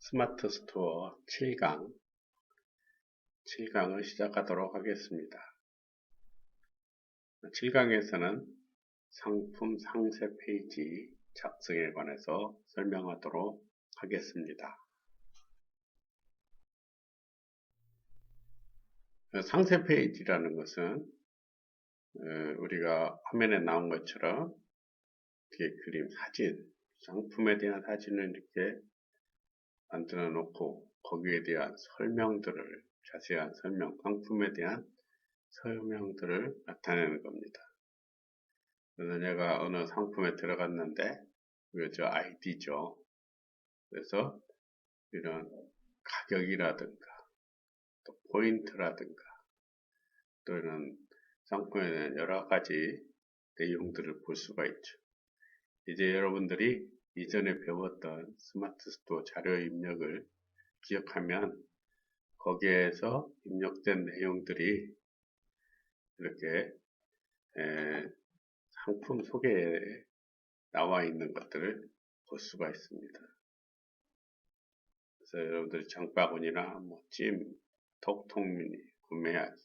스마트 스토어 7강을 시작하도록 하겠습니다. 7강에서는 상품 상세 페이지 작성에 관해서 설명하도록 하겠습니다. 상세 페이지라는 것은 우리가 화면에 나온 것처럼 이렇게 그림, 사진, 상품에 대한 사진을 이렇게 만들어 놓고 거기에 대한 설명들을, 자세한 설명, 상품에 대한 설명들을 나타내는 겁니다. 그래서 내가 어느 상품에 들어갔는데 이게 저 아이디죠. 그래서 이런 가격이라든가 또 포인트라든가 또 이런 상품에 대한 여러 가지 내용들을 볼 수가 있죠. 이제 여러분들이 이전에 배웠던 스마트 스토어 자료 입력을 기억하면 거기에서 입력된 내용들이 이렇게 상품 소개에 나와 있는 것들을 볼 수가 있습니다. 그래서 여러분들이 장바구니나 찜, 톡톡미니, 구매하기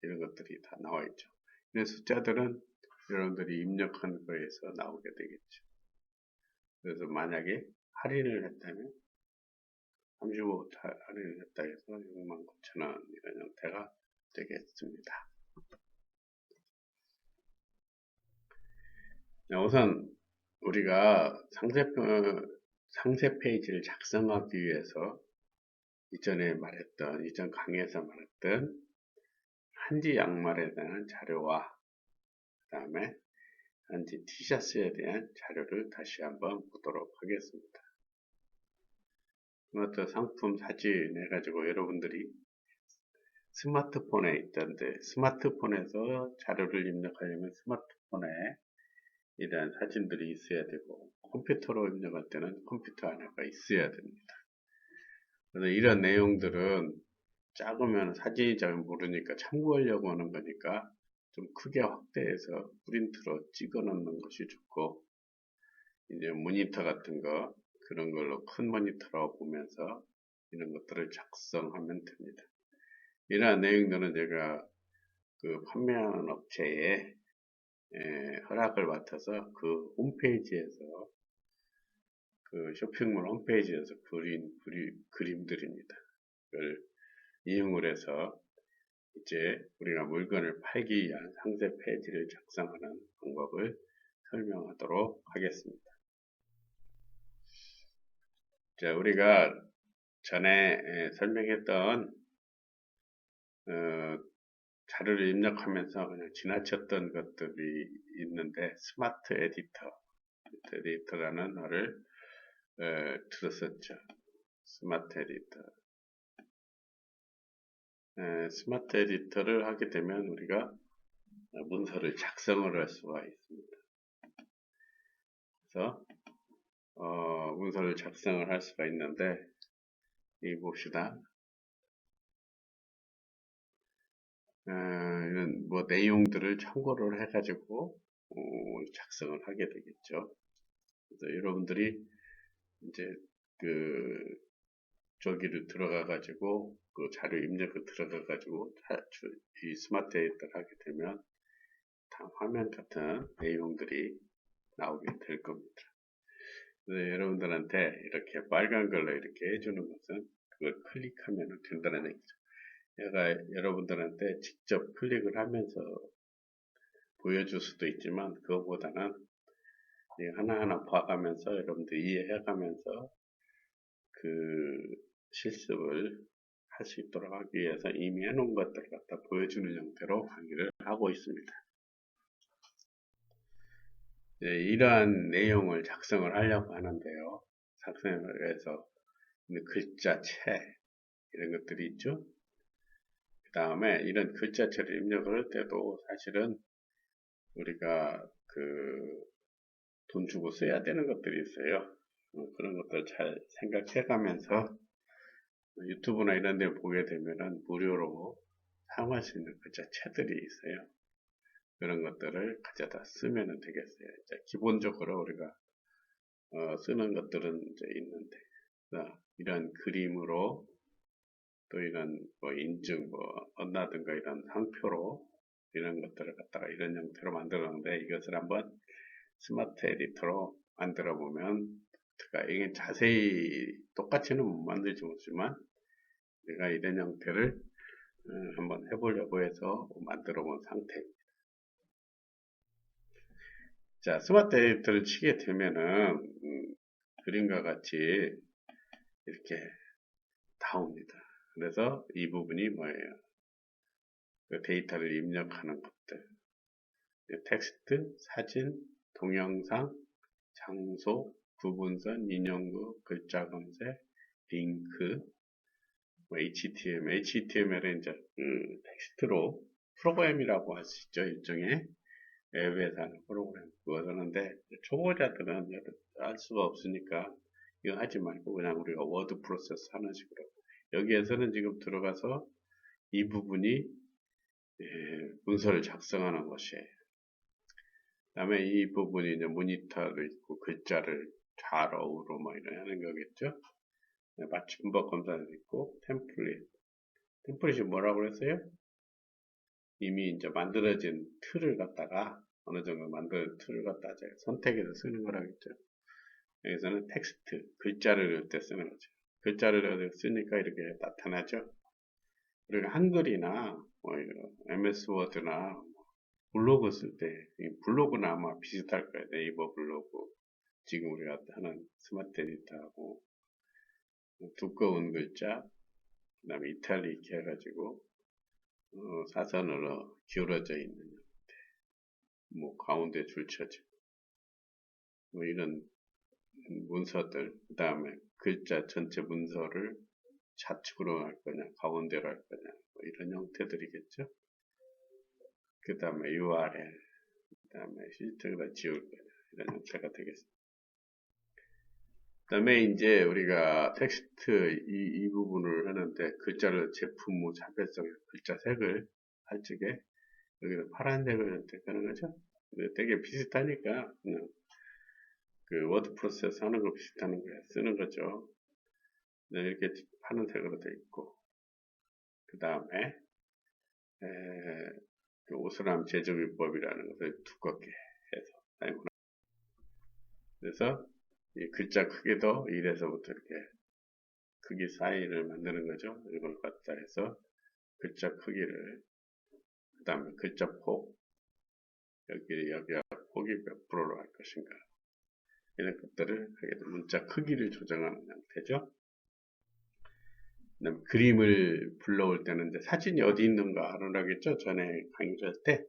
이런 것들이 다 나와 있죠. 이런 숫자들은 여러분들이 입력한 거에서 나오게 되겠죠. 그래서 만약에 할인을 했다면 35% 할인을 했다 해서 69,000원 이런 형태가 되겠습니다. 우선 우리가 상세 페이지를 작성하기 위해서 이전 강의에서 말했던 한지 양말에 대한 자료와 그 다음에 한지 티셔츠에 대한 자료를 다시 한번 보도록 하겠습니다. 스마트 상품 사진 해가지고 여러분들이 스마트폰에 있던데 스마트폰에서 자료를 입력하려면 스마트폰에 이러한 사진들이 있어야 되고 컴퓨터로 입력할 때는 컴퓨터 안에가 있어야 됩니다. 그래서 이런 내용들은 작으면 사진이 잘 모르니까 참고하려고 하는 거니까 좀 크게 확대해서 프린트로 찍어 놓는 것이 좋고 이제 모니터 같은 거 그런 걸로 큰 모니터로 보면서 이런 것들을 작성하면 됩니다. 이러한 내용들은 제가 그 판매하는 업체에 허락을 받아서 그 홈페이지에서 그 쇼핑몰 홈페이지에서 그린 그림들입니다. 그걸 이용을 해서 이제 우리가 물건을 팔기 위한 상세 페이지를 작성하는 방법을 설명하도록 하겠습니다. 자, 우리가 전에 설명했던 자료를 입력하면서 그냥 지나쳤던 것들이 있는데 스마트 에디터라는 말을 들었었죠. 스마트 에디터. 스마트 에디터를 하게 되면 우리가 문서를 작성을 할 수가 있습니다. 그래서 문서를 작성을 할 수가 있는데 여기 봅시다. 이런 내용들을 참고를 해가지고 작성을 하게 되겠죠. 그래서 여러분들이 이제 저기를 들어가가지고 그 자료 입력을 들어가가지고 이 스마트 에디터를 하게 되면 다 화면 같은 내용들이 나오게 될 겁니다. 그래서 여러분들한테 이렇게 빨간 걸로 이렇게 해주는 것은 그걸 클릭하면 된다는 얘기죠. 제가 여러분들한테 직접 클릭을 하면서 보여줄 수도 있지만 그것보다는 하나하나 봐가면서 여러분들 이해해가면서 그 실습을 할 수 있도록 하기 위해서 이미 해놓은 것들을 갖다 보여주는 형태로 강의를 하고 있습니다. 이러한 내용을 작성을 하려고 하는데요. 작성을 해서 글자체 이런 것들이 있죠. 그 다음에 이런 글자체를 입력을 할 때도 사실은 우리가 돈 주고 써야 되는 것들이 있어요. 그런 것들 잘 생각해 가면서 유튜브나 이런 데 보게 되면은 무료로 사용할 수 있는 글자체들이 있어요. 그런 것들을 가져다 쓰면 되겠어요. 기본적으로 우리가 쓰는 것들은 이제 있는데 이런 그림으로 또 이런 뭐 인증 뭐 언라든가 이런 상표로 이런 것들을 갖다가 이런 형태로 만들었는데 이것을 한번 스마트 에디터로 만들어 보면 이게 자세히 똑같이는 못 만들지 못지만 내가 이런 형태를 한번 해보려고 해서 만들어 본 상태입니다. 자, 스마트 에디터를 치게 되면은 그림과 같이 이렇게 나옵니다. 그래서 이 부분이 뭐예요? 그 데이터를 입력하는 것들, 텍스트, 사진, 동영상, 장소, 구분선, 인용구, 글자 검색, 링크, 뭐 HTML은 이제 텍스트로 프로그램이라고 할 수 있죠. 일종의 웹에서 하는 프로그램 그거 하는데 초보자들은 알 수가 없으니까 이거 하지 말고 그냥 우리가 워드 프로세스 하는 식으로 여기에서는 지금 들어가서 이 부분이 문서를 작성하는 것이에요. 그 다음에 이 부분이 이제 모니터를 있고 글자를 좌우로 뭐 이런 하는 거겠죠. 맞춤법 검사도 있고 템플릿이 뭐라고 그랬어요? 이미 이제 만들어진 틀을 갖다가 어느 정도 만든 틀을 갖다가 선택해서 쓰는 거라겠죠. 여기서는 텍스트, 글자를 넣을 때 쓰는 거죠. 글자를 넣을 때 쓰니까 이렇게 나타나죠. 그리고 한글이나 뭐 MS 워드나 블로그 쓸 때, 블로그나 아마 비슷할 거예요. 네이버 블로그. 지금 우리가 하는 스마트 에디터하고 두꺼운 글자, 그 다음에 이탈릭 해가지고 사선으로 기울어져 있는 형태, 뭐 가운데 줄쳐지고 뭐 이런 문서들, 그 다음에 글자 전체 문서를 좌측으로 할 거냐, 가운데로 할 거냐, 뭐 이런 형태들이겠죠. 그 다음에 URL, 그 다음에 실제로 지울 거냐, 이런 형태가 되겠습니다. 그 다음에 이제 우리가 텍스트 이 부분을 하는데 글자를 제품 뭐 자별성 글자 색을 할 적에 여기는 파란색을 선택하는 거죠. 되게 비슷하니까 그냥 그 워드 프로세스 하는 거 비슷하는 거 쓰는 거죠. 이렇게 파란색으로 되어 있고 그 다음에 그 오스람 제조비법이라는 것을 두껍게 해서 사용을 그래서 이 글자 크기도 1에서부터 이렇게 크기 사이를 만드는 거죠. 이걸 갖다 해서 글자 크기를 그 다음에 글자 폭 여기가 폭이 몇 프로로 할 것인가 이런 것들을 하게 되면 문자 크기를 조정하는 형태죠. 그다음에 그림을 불러올 때는 이제 사진이 어디 있는가 하라겠죠. 전에 강의를 할 때.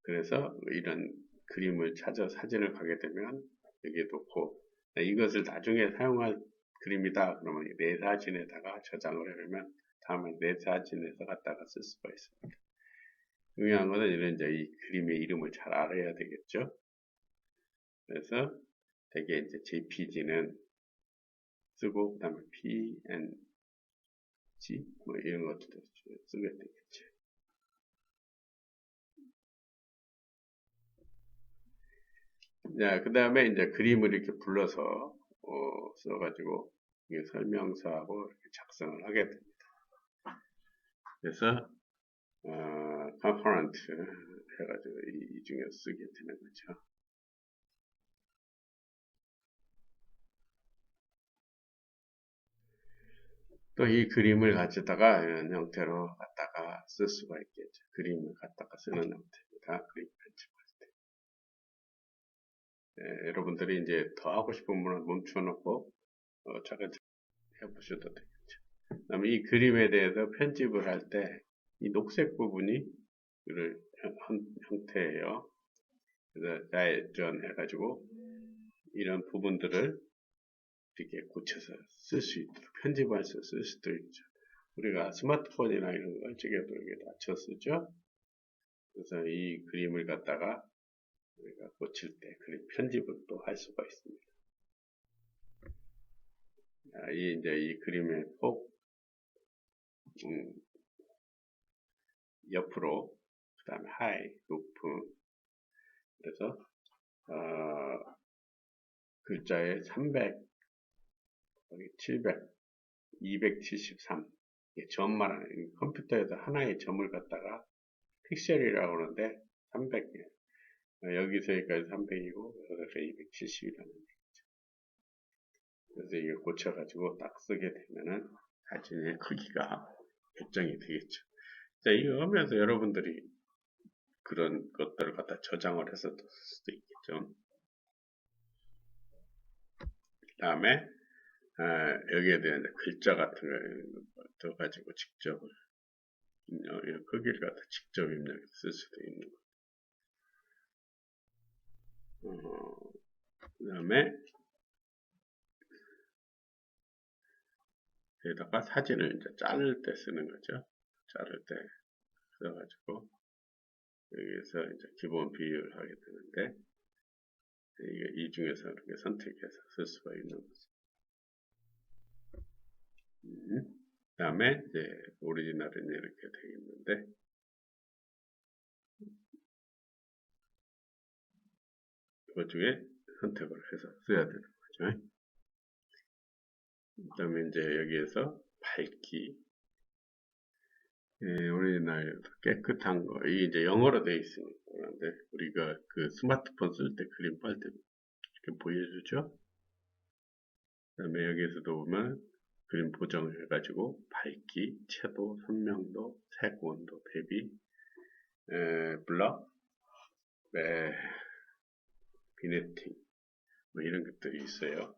그래서 이런 그림을 찾아 사진을 가게 되면 여기에 놓고 이것을 나중에 사용할 그림이다. 그러면 내 사진에다가 저장을 해놓으면 다음에 내 사진에서 갖다가 쓸 수가 있습니다. 중요한 것은 이런 이제 이 그림의 이름을 잘 알아야 되겠죠. 그래서 되게 이제 JPG는 쓰고 그다음에 PNG 뭐 이런 것들도 쓰게 되겠죠. 자, 그 다음에 이제 그림을 이렇게 불러서 써가지고 이게 설명서하고 이렇게 작성을 하게 됩니다. 그래서 component 해가지고 이 중에서 쓰게 되는 거죠. 또 이 그림을 가져다가 이런 형태로 갖다가 쓸 수가 있겠죠. 그림을 갖다가 쓰는 형태입니다. 그림 편집할 때. 네, 여러분들이 이제 더 하고 싶은 분은 멈춰놓고 차근차근 해보셔도 되겠죠. 그 다음에 이 그림에 대해서 편집을 할 때 이 녹색 부분이 형태예요. 그래서 다이전 해가지고 이런 부분들을 이렇게 고쳐서 쓸 수 있도록 편집할 수 쓸 수도 있죠. 우리가 스마트폰이나 이런 거 저기에도 이렇게 낮춰 쓰죠. 그래서 이 그림을 갖다가 우리가 고칠 때 그림 편집을 또 할 수가 있습니다. 이제 이 그림의 폭 옆으로 그 다음에 하이 높음 그래서 글자의 300 여기 700, 273. 이게 점 말하는 컴퓨터에서 하나의 점을 갖다가 픽셀이라고 하는데 300이에요. 여기서 여기까지 300이고 여기서 270이라는 얘기죠. 그래서 이걸 고쳐가지고 딱 쓰게 되면은 사진의 크기가 결정이 되겠죠. 자, 이거 하면서 여러분들이 그런 것들을 갖다 저장을 해서 쓸 수도 있겠죠. 그 다음에 여기에 대한 글자 같은 걸 넣어가지고 직접 이런 크기를 갖다 직접 입력해서 쓸 수도 있는 거. 그 다음에 여기다가 사진을 이제 자를 때 쓰는 거죠. 자를 때 써가지고 여기에서 이제 기본 비율을 하게 되는데 이게 이 중에서 이렇게 선택해서 쓸 수가 있는 거죠. 그 다음에 이제 오리지널은 이렇게 되어 있는데 그 중에 선택을 해서 써야 되는 거죠. 그 다음에 이제 여기에서 밝기 오리지널 깨끗한 거 이게 이제 영어로 되어 있으니까 그런데 우리가 그 스마트폰 쓸 때 그림 빨 때 이렇게 보여주죠. 그 다음에 여기에서도 보면 그림 보정을 해가지고 밝기, 채도, 선명도, 색, 온도, 대비, 블러, 비네팅 뭐 이런 것들이 있어요.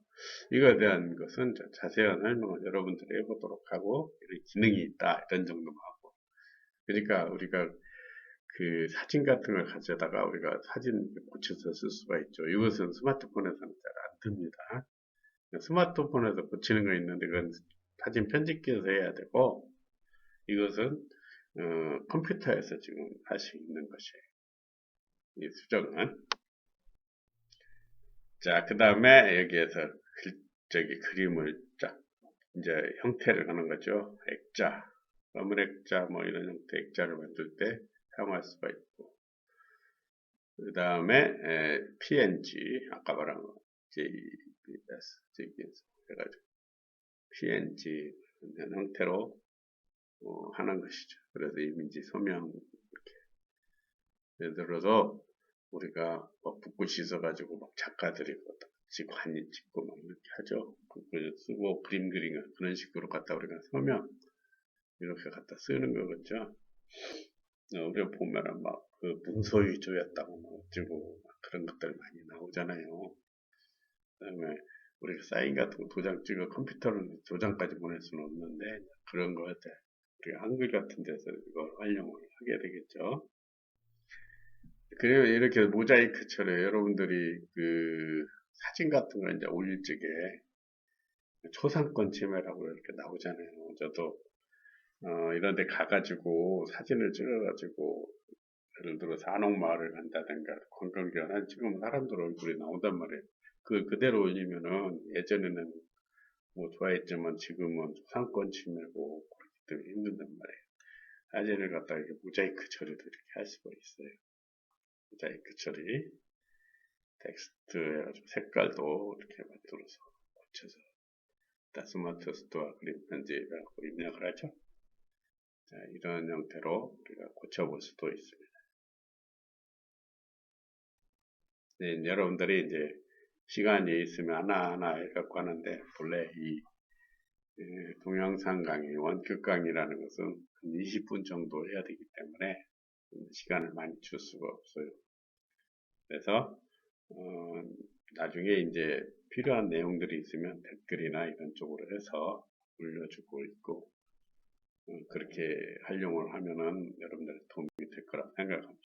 이거에 대한 것은 자세한 설명을 여러분들이 해보도록 하고 이런 기능이 있다 이런 정도만 하고 그러니까 우리가 그 사진 같은 걸 가져다가 우리가 사진 고쳐서 쓸 수가 있죠. 이것은 스마트폰에서는 잘 안 듭니다. 스마트폰에서 고치는 거 있는데 그건 사진 편집기에서 해야 되고 이것은 컴퓨터에서 지금 할 수 있는 것이에요. 이 수정은. 자, 그 다음에 여기에서 그림을 쫙 이제 형태를 하는 거죠. 액자, 검은 액자 뭐 이런 형태 액자를 만들 때 사용할 수가 있고 그 다음에 PNG 아까 말한 거 JPS 해가지고 PNG 형태로 하는 것이죠. 그래서 이미지 소명 이렇게 예를 들어서 우리가 뭐 붓글씨 써가지고 막 작가들이 관이 찍고 막 이렇게 하죠. 붓글 쓰고 그림 그리는 그런 식으로 갖다 우리가 서명 이렇게 갖다 쓰는 거겠죠. 우리가 보면은 막 그 문서 위조였다고 막 어쩌고 막 그런 것들 많이 나오잖아요. 그다음에 우리가 사인 같은 거 도장 찍어 컴퓨터로 도장까지 보낼 수는 없는데 그런 거 할 때 우리가 한글 같은 데서 이걸 활용을 하게 되겠죠. 그리고 이렇게 모자이크처럼 여러분들이 그 사진 같은 거 이제 올릴 적에 초상권 침해라고 이렇게 나오잖아요. 저도 이런 데 가가지고 사진을 찍어가지고 예를 들어서 한옥마을을 간다든가 관광지나 지금 사람들 얼굴이 나온단 말이에요. 그걸 그대로 올리면은 예전에는 뭐 좋아했지만 지금은 초상권 침해고 그렇기 때문에 힘든단 말이에요. 사진을 갖다가 이렇게 모자이크 처리도 이렇게 할 수가 있어요. 모자이크 처리, 텍스트 해가지고 색깔도 이렇게 만들어서 고쳐서 스마트 스토어 그림 편집하고 입력을 하죠. 자, 이런 형태로 우리가 고쳐볼 수도 있습니다. 네, 여러분들이 이제 시간이 있으면 하나하나 해갖고 하는데 본래 이 동영상 강의, 원격 강의라는 것은 한 20분 정도 해야 되기 때문에 시간을 많이 줄 수가 없어요. 그래서 나중에 이제 필요한 내용들이 있으면 댓글이나 이런 쪽으로 해서 올려주고 있고 그렇게 활용을 하면은 여러분들 도움이 될 거라 생각합니다.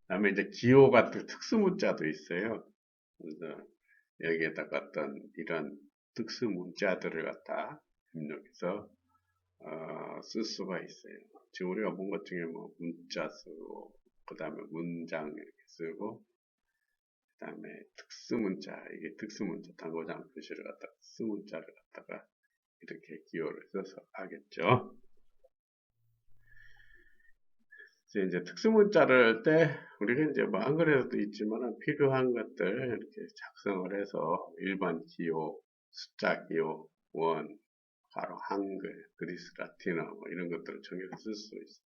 다음에 이제 기호 같은 특수 문자도 있어요. 그래서 여기에다가 어떤 이런 특수 문자들을 갖다 입력해서 쓸 수가 있어요. 지금 우리가 본 것 중에 뭐 문자 쓰고 그 다음에 문장 이렇게 쓰고 그 다음에 특수문자 이게 특수문자 단고장 표시를 갖다가 특수문자를 갖다가 이렇게 기호를 써서 하겠죠. 이제 특수문자를 할 때 우리가 이제 뭐 한글에서도 있지만 필요한 것들 이렇게 작성을 해서 일반 기호 숫자 기호, 원, 바로 한글, 그리스 라틴어 뭐 이런 것들을 정해서 쓸 수 있어요.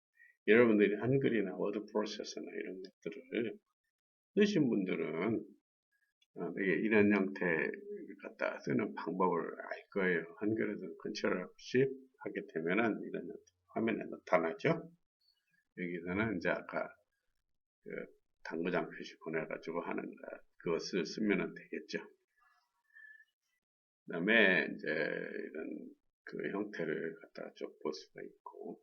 여러분들이 한글이나 워드 프로세서나 이런 것들을 쓰신 분들은 되게 이런 형태를 갖다 쓰는 방법을 알 거예요. 한글에서 컨트롤 C 하게 되면은 이런 화면에 나타나죠. 여기서는 이제 아까 그 당구장 표시 보내가지고 하는 거 그것을 쓰면 되겠죠. 그 다음에 이제 이런 그 형태를 갖다 쭉 볼 수가 있고,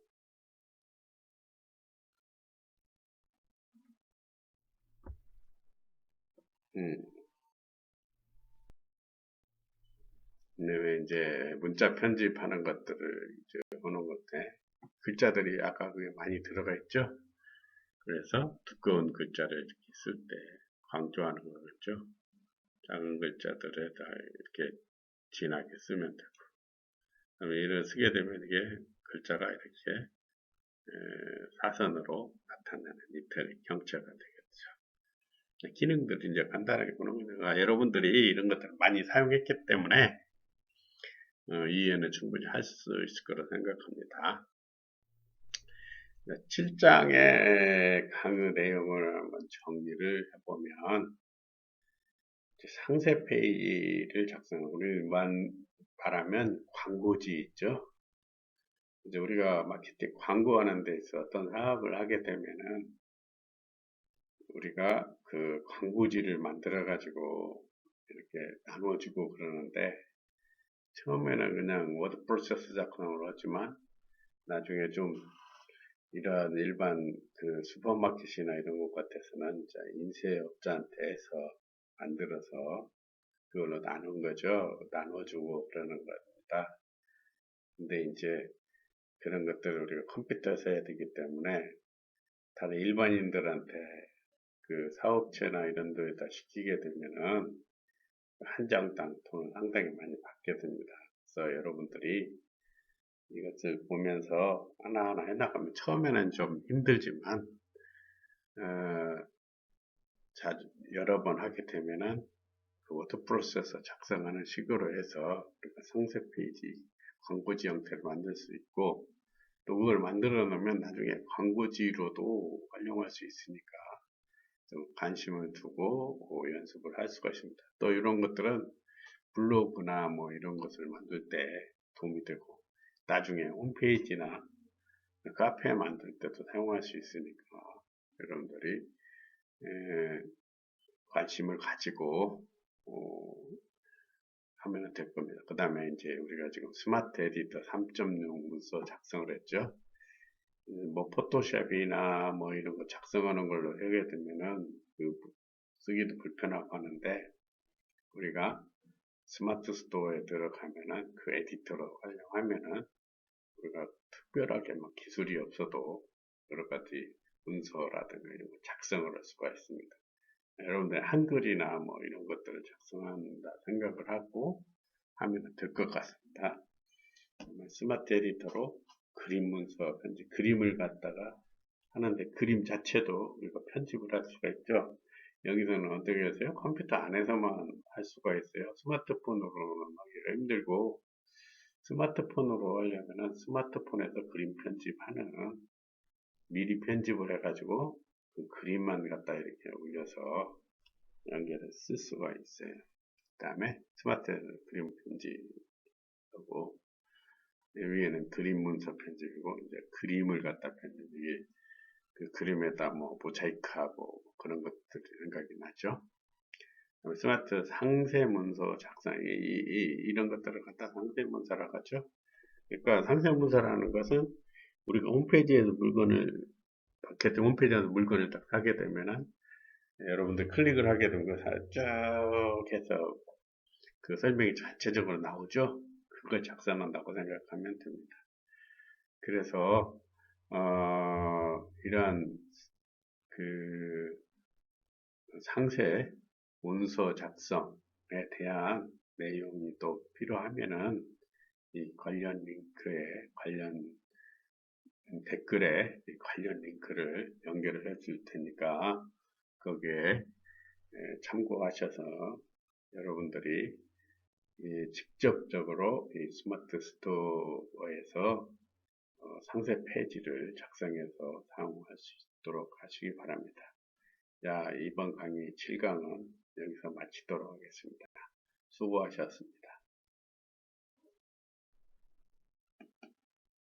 그다음에 이제 문자 편집하는 것들을 이제 보는 것에 글자들이 아까 그게 많이 들어가 있죠. 그래서 두꺼운 글자를 이렇게 쓸 때 강조하는 거겠죠. 작은 글자들에다 이렇게 진하게 쓰면 되고, 그다음에 이를 쓰게 되면 이게 글자가 이렇게 사선으로 나타나는 이태리 형체가 되겠죠. 기능들이 이제 간단하게 보는 거니까 여러분들이 이런 것들을 많이 사용했기 때문에 이해는 충분히 할 수 있을 거라 생각합니다. 7장의 강의 내용을 한번 정리를 해보면 상세 페이지를 우리만 말하면 광고지 있죠. 이제 우리가 마케팅 광고하는 데 있어 어떤 사업을 하게 되면은 우리가 그 광고지를 만들어 가지고 이렇게 나눠주고 그러는데 처음에는 그냥 워드 프로세스 작성으로 하지만 나중에 좀 이런 일반 그 슈퍼마켓이나 이런 것 같아서는 이제 인쇄업자한테 해서 만들어서 그걸로 나눈 거죠. 나눠주고 그러는 겁니다. 근데 이제 그런 것들을 우리가 컴퓨터에서 해야 되기 때문에 다른 일반인들한테 그 사업체나 이런 데에다 시키게 되면은 한 장당 돈을 상당히 많이 받게 됩니다. 그래서 여러분들이 이것을 보면서 하나하나 해나가면 처음에는 좀 힘들지만 여러 번 하게 되면은 그 워드 프로세서 작성하는 식으로 해서 우리가 상세 페이지 광고지 형태를 만들 수 있고 또 그걸 만들어 놓으면 나중에 광고지로도 활용할 수 있으니까 좀 관심을 두고 연습을 할 수가 있습니다. 또 이런 것들은 블로그나 뭐 이런 것을 만들 때 도움이 되고 나중에 홈페이지나 카페 만들 때도 사용할 수 있으니까 여러분들이 관심을 가지고 하면 될 겁니다. 그 다음에 이제 우리가 지금 스마트 에디터 3.0 문서 작성을 했죠. 뭐 포토샵이나 뭐 이런 거 작성하는 걸로 하게 되면은 쓰기도 불편하고 하는데 우리가 스마트 스토어에 들어가면은 그 에디터로 활용하면은 우리가 특별하게 막 기술이 없어도 여러 가지 문서라든가 이런 거 작성을 할 수가 있습니다. 여러분들 한글이나 뭐 이런 것들을 작성한다 생각을 하고 하면 될 것 같습니다. 스마트 에디터로 그림 문서 편집, 그림을 갖다가 하는데 그림 자체도 우리가 편집을 할 수가 있죠. 여기서는 어떻게 하세요? 컴퓨터 안에서만 할 수가 있어요. 스마트폰으로는 하기가 힘들고 스마트폰으로 하려면 스마트폰에서 그림 편집하는 미리 편집을 해가지고 그 그림만 갖다 이렇게 올려서 연결을 쓸 수가 있어요. 그 다음에 스마트 그림 편집하고 위에는 그림 문서 편집이고 이제 그림을 갖다 편집이 그 그림에다 뭐 모자이크하고 그런 것들이 생각이 나죠. 스마트 상세 문서 작성 이런 것들을 갖다 상세 문서라고 하죠. 그러니까 상세 문서라는 것은 우리가 홈페이지에서 물건을 마케팅 홈페이지에서 물건을 딱 사게 되면은 여러분들 클릭을 하게 되면 쭉 해서 그 설명이 전체적으로 나오죠. 그걸 작성한다고 생각하면 됩니다. 그래서 이러한 그 상세 문서 작성에 대한 내용이 또 필요하면은 이 관련 링크에 관련 댓글에 관련 링크를 연결을 해 줄 테니까 거기에 참고하셔서 여러분들이 직접적으로 이 스마트 스토어에서 상세 페이지를 작성해서 사용할 수 있도록 하시기 바랍니다. 자, 이번 강의 7강은 여기서 마치도록 하겠습니다. 수고하셨습니다.